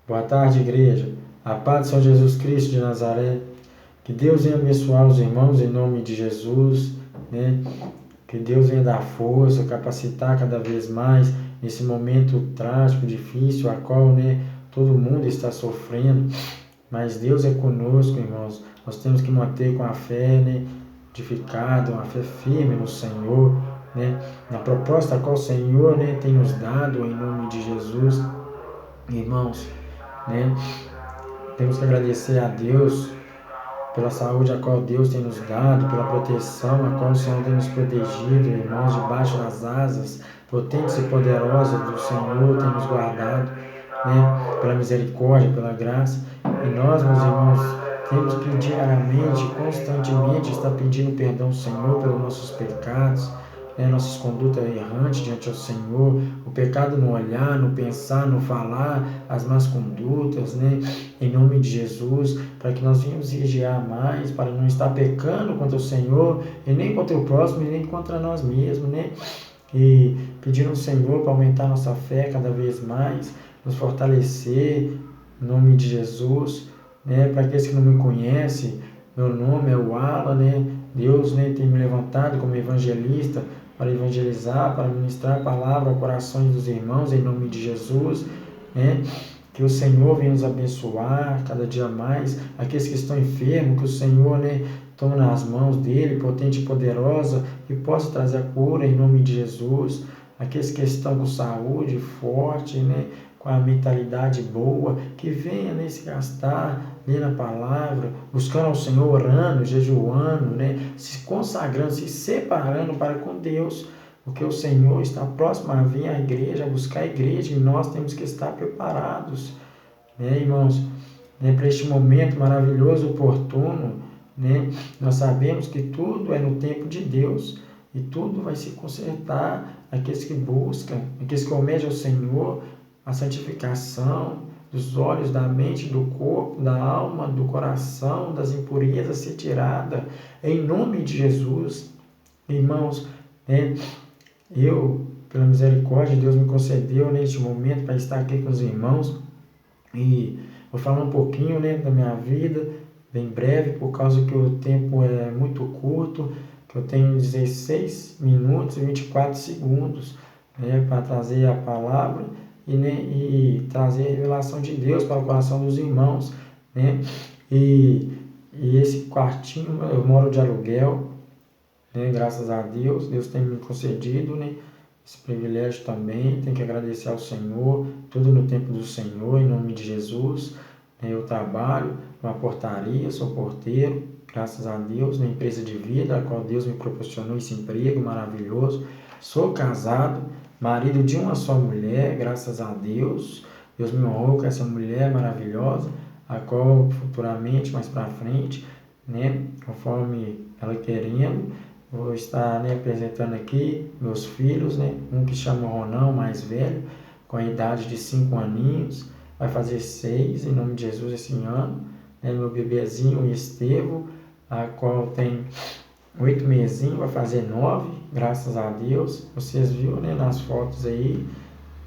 Boa tarde, igreja. A paz de São Jesus Cristo de Nazaré. Que Deus venha abençoar os irmãos em nome de Jesus, né? Que Deus venha dar força, capacitar cada vez mais nesse momento trágico, difícil, a qual, né, todo mundo está sofrendo. Mas Deus é conosco, irmãos. Nós temos que manter com a fé, né, edificada, uma fé firme no Senhor, né, na proposta a qual o Senhor, né, tem nos dado em nome de Jesus, irmãos, né. Temos que agradecer a Deus pela saúde a qual Deus tem nos dado, pela proteção a qual o Senhor tem nos protegido, irmãos, debaixo das asas potentes e poderosas do Senhor tem nos guardado, né, pela misericórdia, pela graça. E nós, meus irmãos, temos que diariamente, constantemente estar pedindo perdão ao Senhor pelos nossos pecados, né, nossas condutas errantes diante do Senhor, o pecado no olhar, no pensar, no falar, as más condutas, né, em nome de Jesus, para que nós venhamos vigiar mais, para não estar pecando contra o Senhor, e nem contra o próximo, e nem contra nós mesmos, né, e pedindo ao Senhor para aumentar nossa fé cada vez mais, nos fortalecer, em nome de Jesus, né, para aqueles que não me conhecem, meu nome é o Alan, né, Deus, né, tem me levantado como evangelista, para evangelizar, para ministrar a palavra ao coração dos irmãos, em nome de Jesus, né? Que o Senhor venha nos abençoar cada dia mais, aqueles que estão enfermos, que o Senhor, né, tome nas mãos dele, potente e poderosa, e possa trazer a cura em nome de Jesus, aqueles que estão com saúde forte, né, com a mentalidade boa, que venha, né, se gastar, lendo a palavra, buscando ao Senhor, orando, jejuando, né, se consagrando, se separando para com Deus, porque o Senhor está próximo a vir à igreja, a buscar a igreja, e nós temos que estar preparados, né, irmãos, né, para este momento maravilhoso, oportuno, né, nós sabemos que tudo é no tempo de Deus, e tudo vai se consertar, aqueles que buscam, aqueles que almejam o Senhor, a santificação dos olhos, da mente, do corpo, da alma, do coração, das impurezas ser tirada, em nome de Jesus, irmãos, né, eu, pela misericórdia, Deus me concedeu neste momento para estar aqui com os irmãos, e vou falar um pouquinho, né, da minha vida, bem breve, por causa que o tempo é muito curto, que eu tenho 16 minutos e 24 segundos, né, para trazer a palavra e, né, e trazer a revelação de Deus para o coração dos irmãos, né, e esse quartinho, eu moro de aluguel, né, graças a Deus, Deus tem me concedido, né, esse privilégio também, tem que agradecer ao Senhor, tudo no tempo do Senhor, em nome de Jesus. Eu trabalho numa portaria, sou porteiro, graças a Deus, na empresa de vida, a qual Deus me proporcionou esse emprego maravilhoso. Sou casado, marido de uma só mulher, graças a Deus. Deus me honrou com essa mulher maravilhosa, a qual futuramente, mais para frente, né, conforme ela querendo, vou estar, né, apresentando aqui meus filhos, né, um que chama Ronão, mais velho, com a idade de 5 aninhos, vai fazer 6 em nome de Jesus esse ano, né, meu bebezinho Estevão, a qual tem 8 mesinhos, vai fazer 9, graças a Deus, vocês viram, né, nas fotos aí,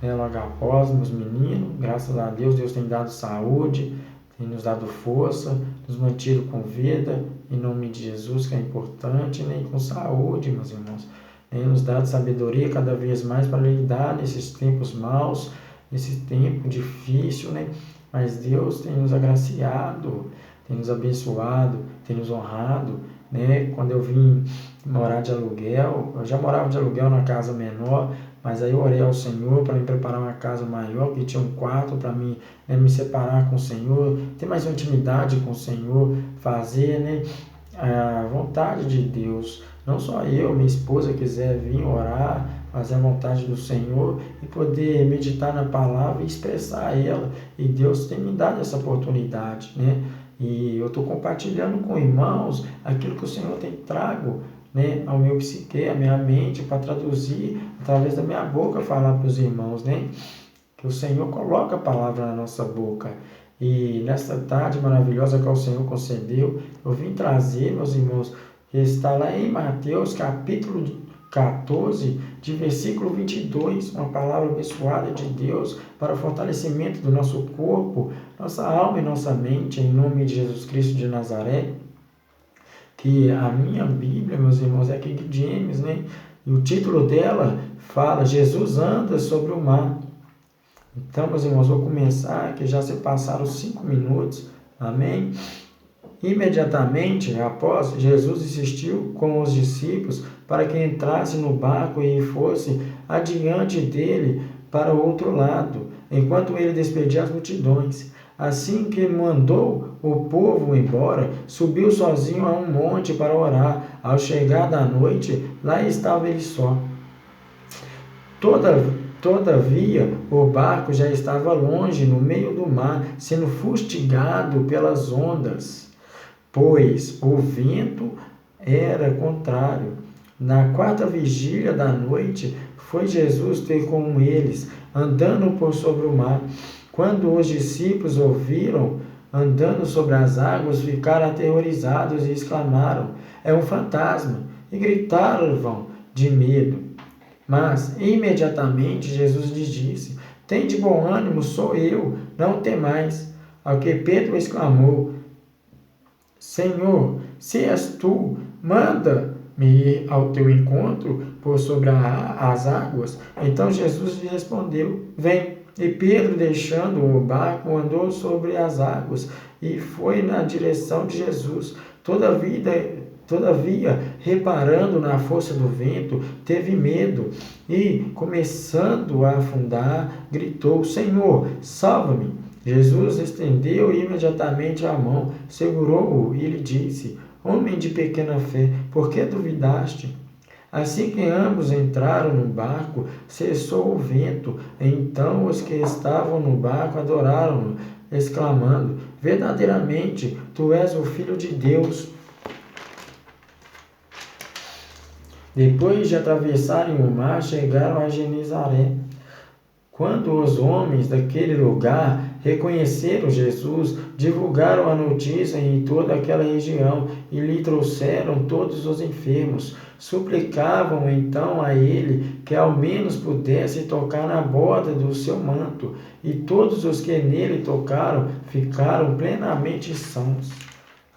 né, logo após, meus meninos, graças a Deus, Deus tem dado saúde, tem nos dado força, nos mantido com vida, em nome de Jesus, que é importante, né? E com saúde, meus irmãos. Tem nos dado sabedoria cada vez mais para lidar nesses tempos maus, nesse tempo difícil, né? Mas Deus tem nos agraciado, tem nos abençoado, tem nos honrado, né? Quando eu vim morar de aluguel, eu já morava de aluguel numa casa menor, mas aí eu orei ao Senhor para me preparar uma casa maior, que tinha um quarto para mim, né, me separar com o Senhor, ter mais intimidade com o Senhor, fazer, né, a vontade de Deus. Não só eu, minha esposa quiser vir orar, fazer a vontade do Senhor e poder meditar na palavra e expressar ela. E Deus tem me dado essa oportunidade, né? E eu estou compartilhando com irmãos aquilo que o Senhor tem trago, né, ao meu psique, à minha mente, para traduzir através da minha boca, falar para os irmãos, né, que o Senhor coloca a palavra na nossa boca. E nesta tarde maravilhosa que o Senhor concedeu, eu vim trazer, meus irmãos, que está lá em Mateus capítulo 14, de versículo 22, uma palavra abençoada de Deus para o fortalecimento do nosso corpo, nossa alma e nossa mente, em nome de Jesus Cristo de Nazaré. Que a minha Bíblia, meus irmãos, é King James, né? E o título dela fala: Jesus anda sobre o mar. Então, meus irmãos, vou começar, que já se passaram 5 minutos, amém? Imediatamente após, Jesus insistiu com os discípulos para que entrasse no barco e fosse adiante dele para o outro lado, enquanto ele despedia as multidões. Assim que mandou o povo embora, subiu sozinho a um monte para orar. Ao chegar da noite, lá estava ele só. Todavia, o barco já estava longe, no meio do mar, sendo fustigado pelas ondas, pois o vento era contrário. Na 4ª vigília da noite, foi Jesus ter com eles, andando por sobre o mar. Quando os discípulos ouviram andando sobre as águas, ficaram aterrorizados e exclamaram: é um fantasma! E gritaram de medo. Mas, imediatamente, Jesus lhes disse: tende bom ânimo, sou eu, não temais. Ao que Pedro exclamou: Senhor, se és tu, manda-me ir ao teu encontro por sobre as águas. Então Jesus lhe respondeu: vem. E Pedro, deixando o barco, andou sobre as águas e foi na direção de Jesus. Todavia, reparando na força do vento, teve medo e, começando a afundar, gritou: Senhor, salva-me! Jesus estendeu imediatamente a mão, segurou-o e lhe disse: homem de pequena fé, por que duvidaste? Assim que ambos entraram no barco, cessou o vento. Então os que estavam no barco adoraram-no, exclamando: verdadeiramente, tu és o Filho de Deus. Depois de atravessarem o mar, chegaram a Genezaré. Quando os homens daquele lugar reconheceram Jesus, divulgaram a notícia em toda aquela região e lhe trouxeram todos os enfermos. Suplicavam então a ele que ao menos pudesse tocar na borda do seu manto, e todos os que nele tocaram ficaram plenamente sãos.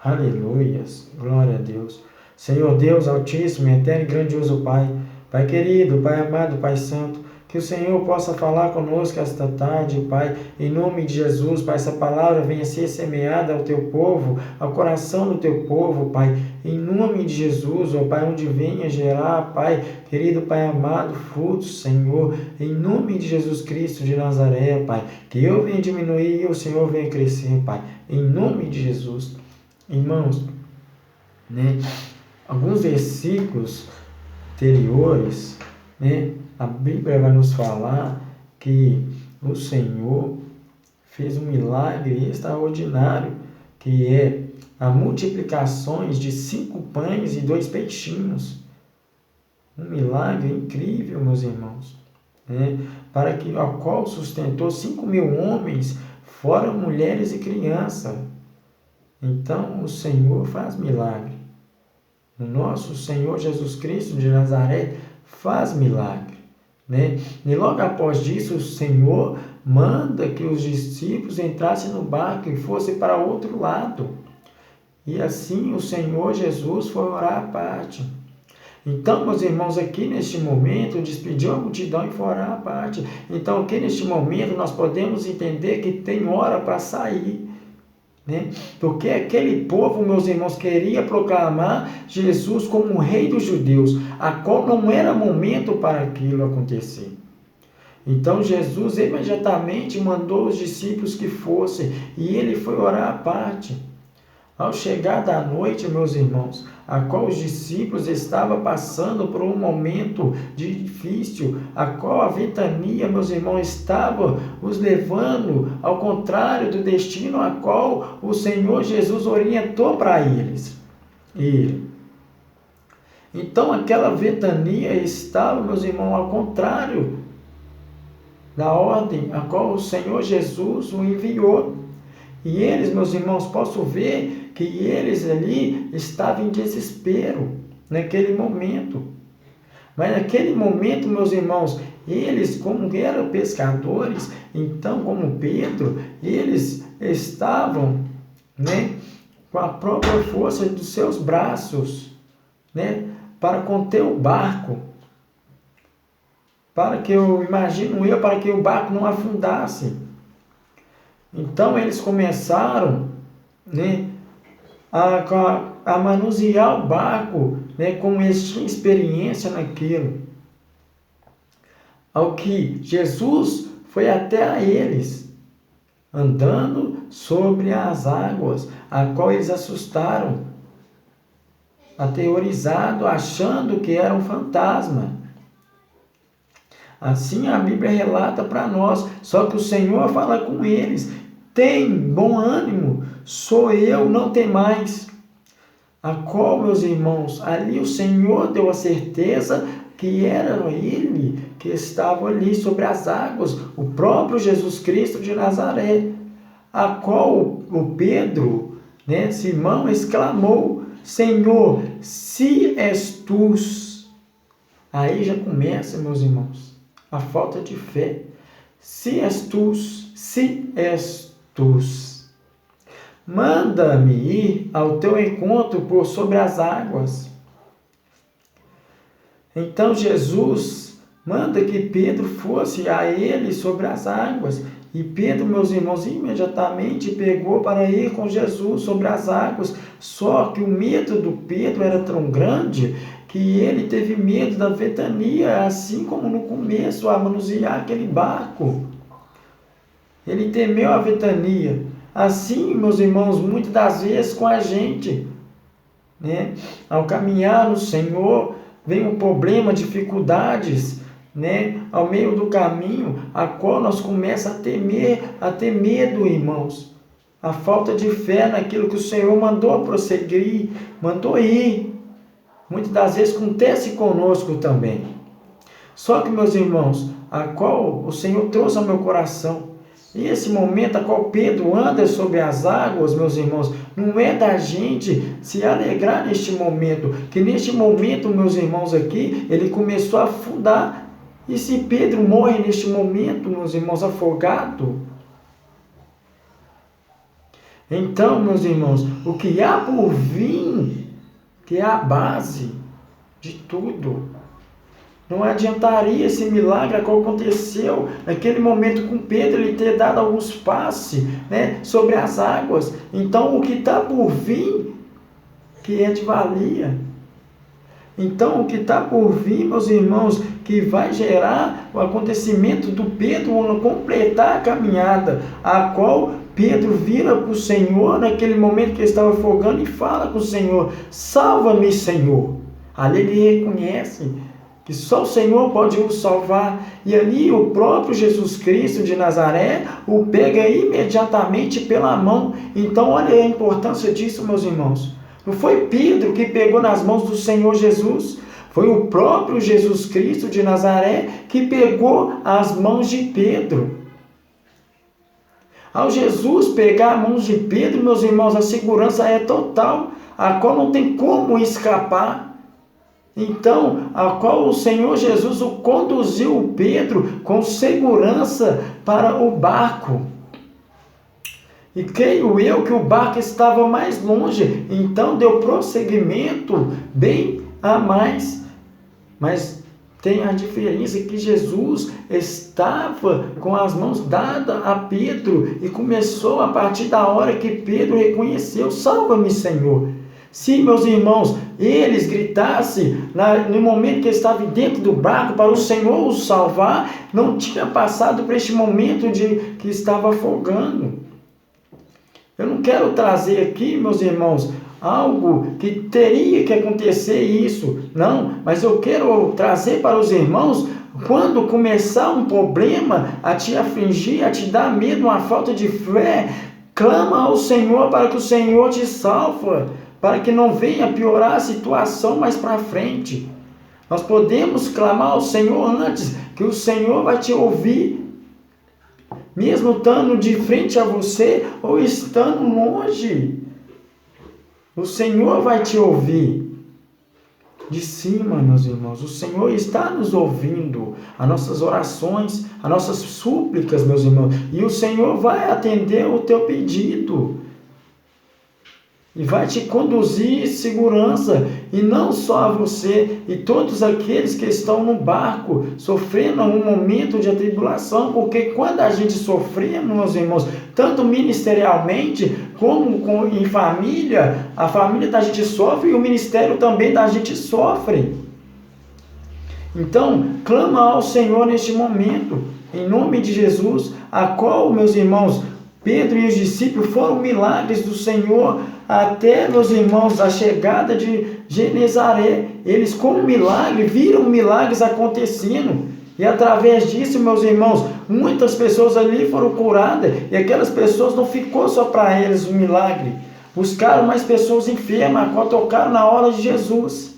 Aleluias, glória a Deus. Senhor Deus Altíssimo, eterno e grandioso Pai, Pai querido, Pai amado, Pai santo, que o Senhor possa falar conosco esta tarde, Pai, em nome de Jesus, Pai, essa palavra venha ser semeada ao Teu povo, ao coração do Teu povo, Pai, em nome de Jesus, ó Pai, onde venha gerar, Pai, querido Pai amado, frutos, Senhor, em nome de Jesus Cristo de Nazaré, Pai, que eu venha diminuir e o Senhor venha crescer, Pai, em nome de Jesus. Irmãos, né, alguns versículos anteriores, né, a Bíblia vai nos falar que o Senhor fez um milagre extraordinário, que é a multiplicações de 5 pães e 2 peixinhos. Um milagre incrível, meus irmãos, né? Para que a qual sustentou 5.000 homens, fora mulheres e crianças. Então o Senhor faz milagre. O nosso Senhor Jesus Cristo de Nazaré faz milagre, né? E logo após disso, o Senhor manda que os discípulos entrassem no barco e fossem para outro lado. E assim o Senhor Jesus foi orar à parte. Então, meus irmãos, aqui neste momento, despediu a multidão e foi orar à parte. Então, aqui neste momento, nós podemos entender que tem hora para sair, né? Porque aquele povo, meus irmãos, queria proclamar Jesus como o rei dos judeus, a qual não era momento para aquilo acontecer. Então Jesus imediatamente mandou os discípulos que fossem, e ele foi orar à parte. Ao chegar da noite, meus irmãos, a qual os discípulos estavam passando por um momento difícil, a qual a ventania, meus irmãos, estava os levando ao contrário do destino a qual o Senhor Jesus orientou para eles. Então aquela ventania estava, meus irmãos, ao contrário da ordem a qual o Senhor Jesus o enviou. E eles, meus irmãos, posso ver que eles ali estavam em desespero naquele momento. Mas naquele momento, meus irmãos, eles, como eram pescadores, então, como Pedro, eles estavam, né, com a própria força dos seus braços, né, para conter o barco, para que para que o barco não afundasse. Então eles começaram, né, a manusear o barco, né, como eles tinham experiência naquilo. Ao que Jesus foi até a eles, andando sobre as águas, a qual eles assustaram, aterrorizado, achando que era um fantasma. Assim a Bíblia relata para nós, só que o Senhor fala com eles: tem bom ânimo, sou eu, não temais. A qual, meus irmãos, ali o Senhor deu a certeza que era Ele que estava ali sobre as águas, o próprio Jesus Cristo de Nazaré, a qual o Pedro, né, Simão, exclamou: Senhor, se és tu. Aí já começa, meus irmãos, a falta de fé. Se és tu, manda-me ir ao teu encontro por sobre as águas. Então Jesus manda que Pedro fosse a ele sobre as águas. E Pedro, meus irmãos, imediatamente pegou para ir com Jesus sobre as águas. Só que o medo do Pedro era tão grande que ele teve medo da ventania, assim como no começo, a manusear aquele barco. Ele temeu a ventania. Assim, meus irmãos, muitas das vezes com a gente, né? Ao caminhar no Senhor, vem um problema, dificuldades, né? Ao meio do caminho, a qual nós começamos a ter medo, irmãos. A falta de fé naquilo que o Senhor mandou prosseguir, mandou ir. Muitas das vezes acontece conosco também. Só que, meus irmãos, a qual o Senhor trouxe ao meu coração, e esse momento a qual Pedro anda sobre as águas, meus irmãos, não é da gente se alegrar neste momento, que neste momento, meus irmãos, aqui, ele começou a afundar. E se Pedro morre neste momento, meus irmãos, afogado? Então, meus irmãos, o que há por vir, que é a base de tudo, não adiantaria esse milagre que aconteceu naquele momento com Pedro, ele ter dado alguns passes, né, sobre as águas. Então, o que está por vir, que é de valia. Então, o que está por vir, meus irmãos, que vai gerar o acontecimento do Pedro completar a caminhada, a qual Pedro vira para o Senhor naquele momento que ele estava afogando e fala com o Senhor: salva-me, Senhor. Ali ele reconhece que só o Senhor pode o salvar. E ali o próprio Jesus Cristo de Nazaré o pega imediatamente pela mão. Então olha a importância disso, meus irmãos. Não foi Pedro que pegou nas mãos do Senhor Jesus. Foi o próprio Jesus Cristo de Nazaré que pegou as mãos de Pedro. Ao Jesus pegar as mãos de Pedro, meus irmãos, a segurança é total, a qual não tem como escapar. Então, a qual o Senhor Jesus o conduziu Pedro com segurança para o barco. E creio eu que o barco estava mais longe, então deu prosseguimento bem a mais. Mas tem a diferença que Jesus estava com as mãos dadas a Pedro e começou a partir da hora que Pedro reconheceu: salva-me, Senhor. Se, meus irmãos, eles gritassem no momento que estavam dentro do barco para o Senhor os salvar, não tinha passado por este momento de que estava afogando. Eu não quero trazer aqui, meus irmãos, algo que teria que acontecer isso, não, mas eu quero trazer para os irmãos, quando começar um problema a te afligir, a te dar medo, uma falta de fé, clama ao Senhor para que o Senhor te salve, para que não venha piorar a situação mais para frente. Nós podemos clamar ao Senhor antes, que o Senhor vai te ouvir, mesmo estando de frente a você ou estando longe. O Senhor vai te ouvir. de cima, meus irmãos. O Senhor está nos ouvindo, as nossas orações, as nossas súplicas, meus irmãos. E o Senhor vai atender o teu pedido. E vai te conduzir em segurança. E não só você e todos aqueles que estão no barco, sofrendo um momento de atribulação. Porque quando a gente sofre, meus irmãos, tanto ministerialmente como em família, a família da gente sofre e o ministério também da gente sofre. Então, clama ao Senhor neste momento, em nome de Jesus, a qual, meus irmãos, Pedro e os discípulos foram milagres do Senhor até, meus irmãos, a chegada de Genezaré. Eles, com o milagre, viram milagres acontecendo. E através disso, meus irmãos, muitas pessoas ali foram curadas. E aquelas pessoas não ficou só para eles o milagre. Buscaram mais pessoas enfermas, a qual tocaram na hora de Jesus.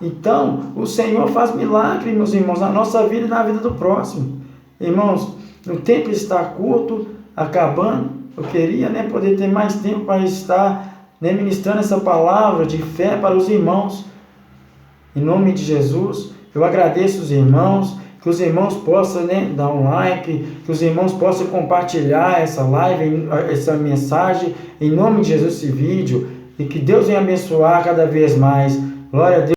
Então, o Senhor faz milagre, meus irmãos, na nossa vida e na vida do próximo. Irmãos, o tempo está curto, acabando. Eu queria poder ter mais tempo para estar ministrando essa palavra de fé para os irmãos. Em nome de Jesus, eu agradeço os irmãos, que os irmãos possam dar um like, que os irmãos possam compartilhar essa live, essa mensagem, em nome de Jesus, esse vídeo, e que Deus venha abençoar cada vez mais. Glória a Deus.